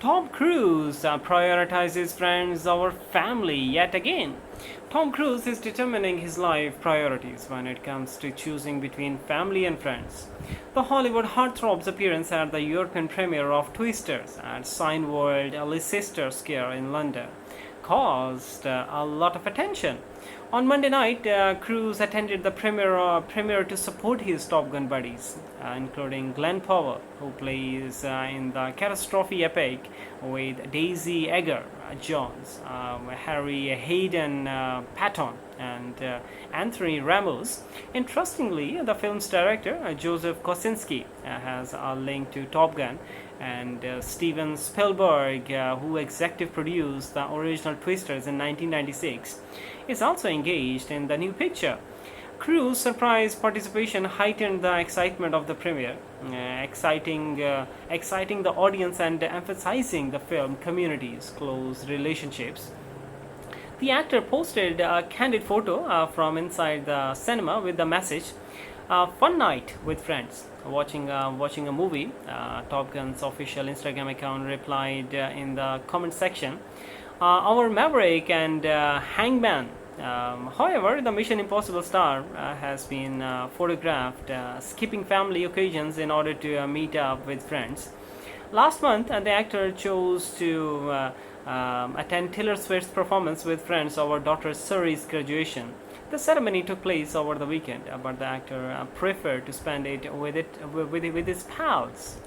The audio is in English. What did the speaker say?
Tom Cruise prioritizes friends over family yet again. Tom Cruise is determining his life priorities when it comes to choosing between family and friends. The Hollywood heartthrob's appearance at the European premiere of Twisters at Cineworld Leicester Square in London caused a lot of attention. On Monday night, Cruise attended the premiere to support his Top Gun buddies, including Glen Powell, who plays in the catastrophe epic with Daisy Edgar-Jones, Harry Hadden-Paton, and Anthony Ramos. Interestingly, the film's director, Joseph Kosinski, has a link to Top Gun, and Steven Spielberg, who executive produced the original Twisters in 1996, is also engaged in the new picture. Cruise's surprise participation heightened the excitement of the premiere, exciting the audience and emphasizing the film community's close relationships. The actor posted a candid photo from inside the cinema with the message, "Fun night with friends, watching a movie." Top Gun's official Instagram account replied in the comment section, "Our Maverick and Hangman." However, the Mission Impossible star has been photographed skipping family occasions in order to meet up with friends. Last month, the actor chose to attend Taylor Swift's performance with friends over daughter Suri's graduation. The ceremony took place over the weekend, but the actor preferred to spend it with his pals.